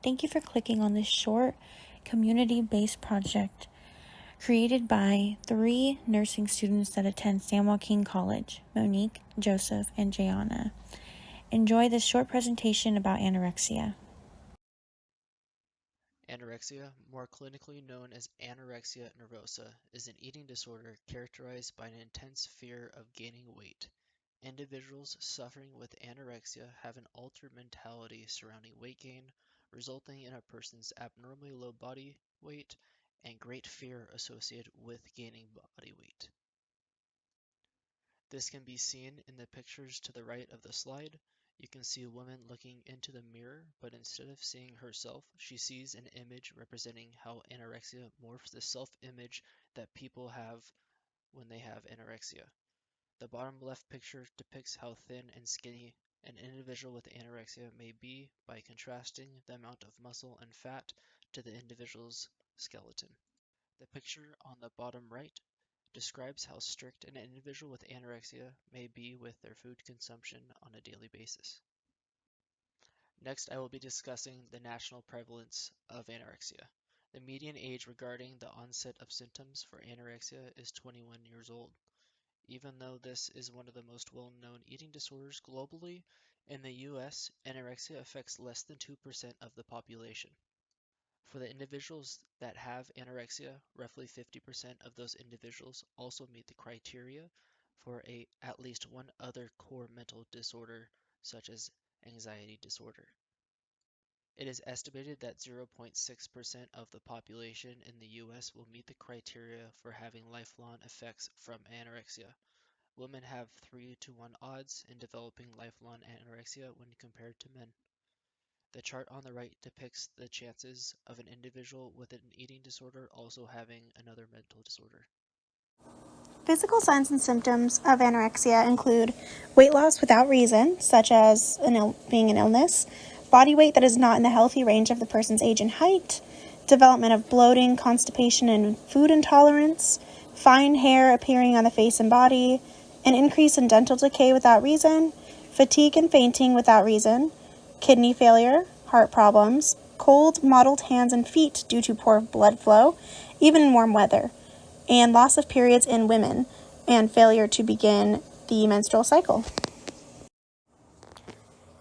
Thank you for clicking on this short, community-based project created by 3 nursing students that attend San Joaquin College, Monique, Joseph, and Jayana. Enjoy this short presentation about anorexia. Anorexia, more clinically known as anorexia nervosa, is an eating disorder characterized by an intense fear of gaining weight. Individuals suffering with anorexia have an altered mentality surrounding weight gain, resulting in a person's abnormally low body weight and great fear associated with gaining body weight. This can be seen in the pictures to the right of the slide. You can see a woman looking into the mirror, but instead of seeing herself, she sees an image representing how anorexia morphs the self-image that people have when they have anorexia. The bottom left picture depicts how thin and skinny an individual with anorexia may be by contrasting the amount of muscle and fat to the individual's skeleton. The picture on the bottom right describes how strict an individual with anorexia may be with their food consumption on a daily basis. Next, I will be discussing the national prevalence of anorexia. The median age regarding the onset of symptoms for anorexia is 21 years old. Even though this is one of the most well-known eating disorders globally, in the US, anorexia affects less than 2% of the population. For the individuals that have anorexia, roughly 50% of those individuals also meet the criteria for at least one other core mental disorder, such as anxiety disorder. It is estimated that 0.6% of the population in the US will meet the criteria for having lifelong effects from anorexia. Women have 3 to 1 odds in developing lifelong anorexia when compared to men. The chart on the right depicts the chances of an individual with an eating disorder also having another mental disorder. Physical signs and symptoms of anorexia include weight loss without reason, such as being an illness, body weight that is not in the healthy range of the person's age and height, development of bloating, constipation, and food intolerance, fine hair appearing on the face and body, an increase in dental decay without reason, fatigue and fainting without reason, kidney failure, heart problems, cold, mottled hands and feet due to poor blood flow, even in warm weather, and loss of periods in women, and failure to begin the menstrual cycle.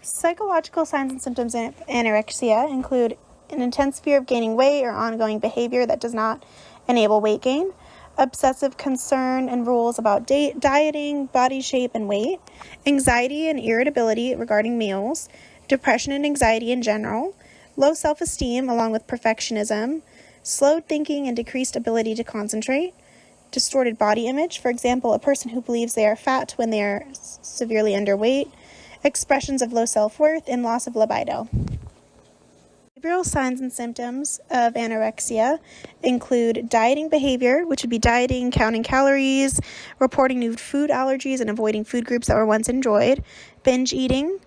Psychological signs and symptoms of anorexia include an intense fear of gaining weight or ongoing behavior that does not enable weight gain, obsessive concern and rules about dieting, body shape, and weight, anxiety and irritability regarding meals, depression and anxiety in general, low self-esteem along with perfectionism, slowed thinking and decreased ability to concentrate, distorted body image, for example, a person who believes they are fat when they are severely underweight, expressions of low self-worth, and loss of libido. Behavioral signs and symptoms of anorexia include dieting behavior, which would be dieting, counting calories, reporting new food allergies, and avoiding food groups that were once enjoyed, binge eating,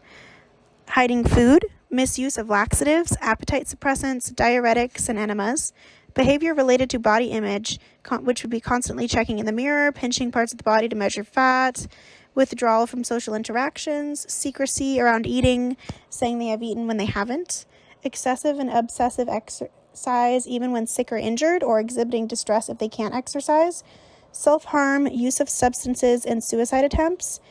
hiding food, misuse of laxatives, appetite suppressants, diuretics, and enemas, behavior related to body image, which would be constantly checking in the mirror, pinching parts of the body to measure fat, withdrawal from social interactions, secrecy around eating, saying they have eaten when they haven't, excessive and obsessive exercise even when sick or injured, or exhibiting distress if they can't exercise, self-harm, use of substances, and suicide attempts,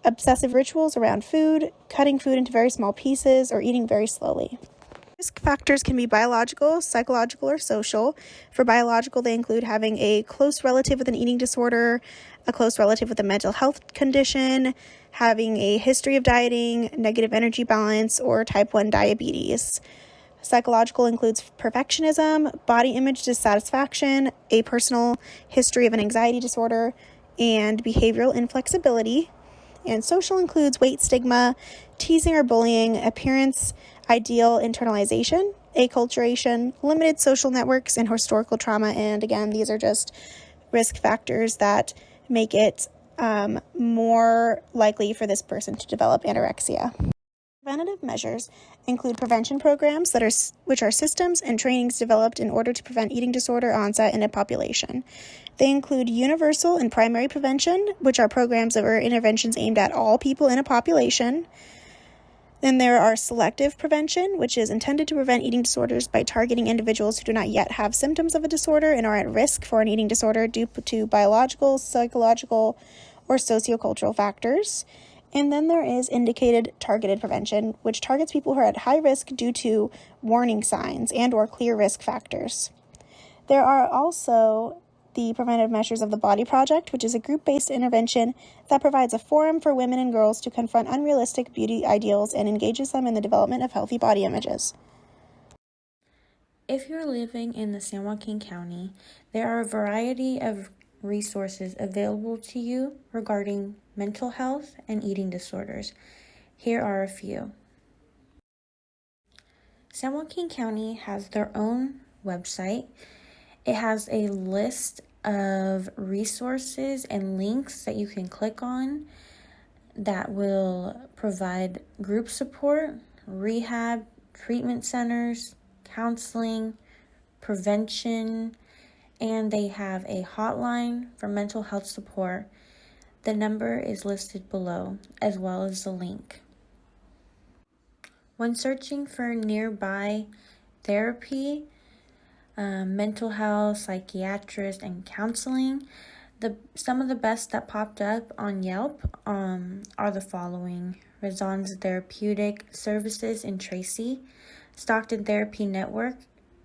obsessive rituals around food, cutting food into very small pieces, or eating very slowly. Risk factors can be biological, psychological, or social. For biological, they include having a close relative with an eating disorder, a close relative with a mental health condition, having a history of dieting, negative energy balance, or type 1 diabetes. Psychological includes perfectionism, body image dissatisfaction, a personal history of an anxiety disorder, and behavioral inflexibility. And social includes weight stigma, teasing or bullying, appearance ideal internalization, acculturation, limited social networks, and historical trauma. And again, these are just risk factors that make it more likely for this person to develop anorexia. Preventative measures include prevention programs which are systems and trainings developed in order to prevent eating disorder onset in a population. They include universal and primary prevention, which are programs or interventions aimed at all people in a population. Then there are selective prevention, which is intended to prevent eating disorders by targeting individuals who do not yet have symptoms of a disorder and are at risk for an eating disorder due to biological, psychological, or sociocultural factors. And then there is indicated targeted prevention, which targets people who are at high risk due to warning signs and or clear risk factors. There are also the Preventive Measures of the Body Project, which is a group-based intervention that provides a forum for women and girls to confront unrealistic beauty ideals and engages them in the development of healthy body images. If you're living in the San Joaquin County, there are a variety of resources available to you regarding mental health and eating disorders. Here are a few. San Joaquin County has their own website. It has a list of resources and links that you can click on that will provide group support, rehab, treatment centers, counseling, prevention, and they have a hotline for mental health support. The number is listed below, as well as the link. When searching for nearby therapy, mental health, psychiatrist, and counseling, some of the best that popped up on Yelp are the following: Razan's Therapeutic Services in Tracy, Stockton Therapy Network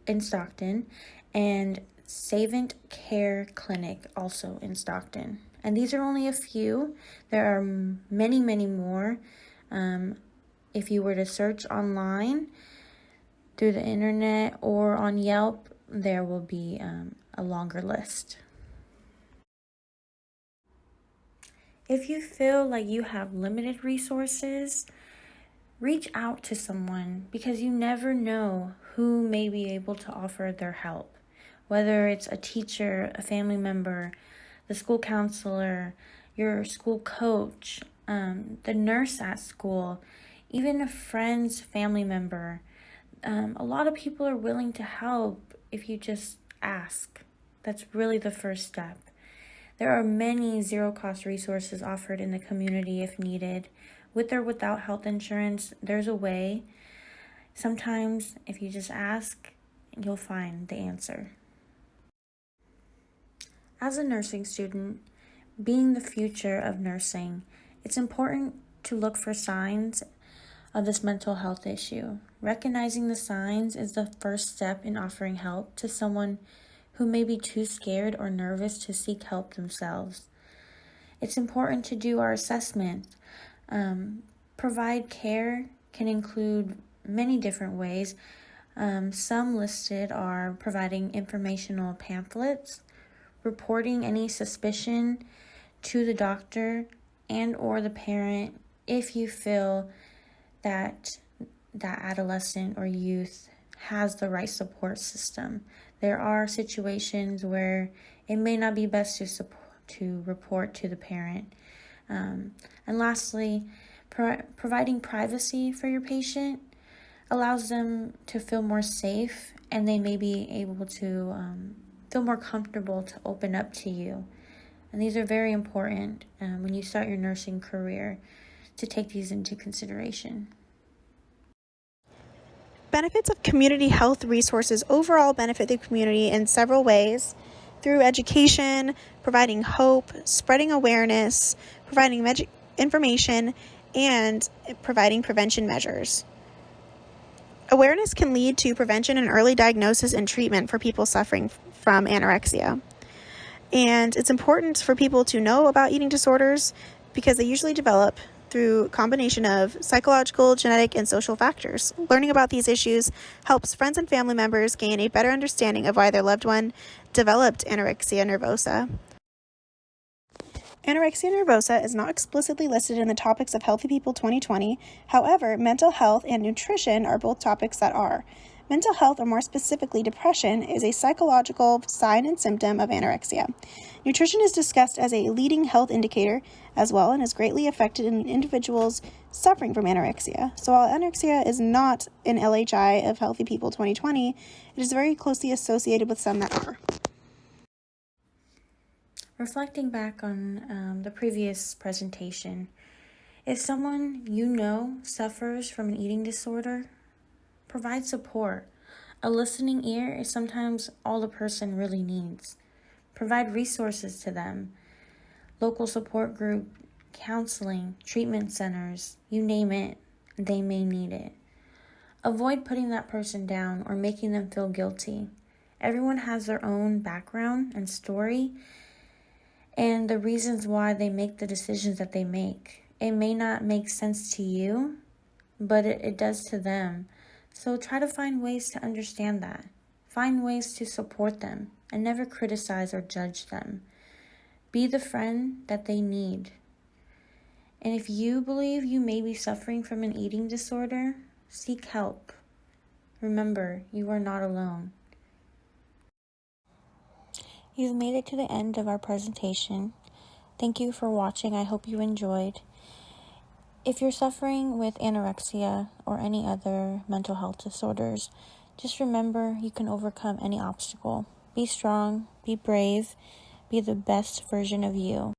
in Stockton, and Savant Care Clinic, also in Stockton. And these are only a few. There are many, many more. If you were to search online through the internet or on Yelp, there will be a longer list. If you feel like you have limited resources, reach out to someone, because you never know who may be able to offer their help. Whether it's a teacher, a family member, the school counselor, your school coach, the nurse at school, even a friend's family member. A lot of people are willing to help if you just ask. That's really the first step. There are many zero-cost resources offered in the community if needed. With or without health insurance, there's a way. Sometimes, if you just ask, you'll find the answer. As a nursing student, being the future of nursing, it's important to look for signs of this mental health issue. Recognizing the signs is the first step in offering help to someone who may be too scared or nervous to seek help themselves. It's important to do our assessment. Provide care can include many different ways. Some listed are providing informational pamphlets, reporting any suspicion to the doctor and or the parent if you feel that adolescent or youth has the right support system. There are situations where it may not be best to report to the parent. And lastly, providing privacy for your patient allows them to feel more safe, and they may be able to feel more comfortable to open up to you. And these are very important when you start your nursing career, to take these into consideration. Benefits of community health resources overall benefit the community in several ways: through education, providing hope, spreading awareness, providing information, and providing prevention measures. Awareness can lead to prevention and early diagnosis and treatment for people suffering from anorexia. And it's important for people to know about eating disorders because they usually develop through a combination of psychological, genetic, and social factors. Learning about these issues helps friends and family members gain a better understanding of why their loved one developed anorexia nervosa. Anorexia nervosa is not explicitly listed in the topics of Healthy People 2020. However, mental health and nutrition are both topics that are. Mental health, or more specifically depression, is a psychological sign and symptom of anorexia. Nutrition is discussed as a leading health indicator as well and is greatly affected in individuals suffering from anorexia. So while anorexia is not an LHI of Healthy People 2020, it is very closely associated with some that are. Reflecting back on the previous presentation, If someone you know suffers from an eating disorder, provide support. A listening ear is sometimes all the person really needs. Provide resources to them. Local support group, counseling, treatment centers, you name it, they may need it. Avoid putting that person down or making them feel guilty. Everyone has their own background and story and the reasons why they make the decisions that they make. It may not make sense to you, but it does to them. So try to find ways to understand that. Find ways to support them and never criticize or judge them. Be the friend that they need. And if you believe you may be suffering from an eating disorder, seek help. Remember, you are not alone. You've made it to the end of our presentation. Thank you for watching. I hope you enjoyed. If you're suffering with anorexia or any other mental health disorders, just remember you can overcome any obstacle. Be strong, be brave, be the best version of you.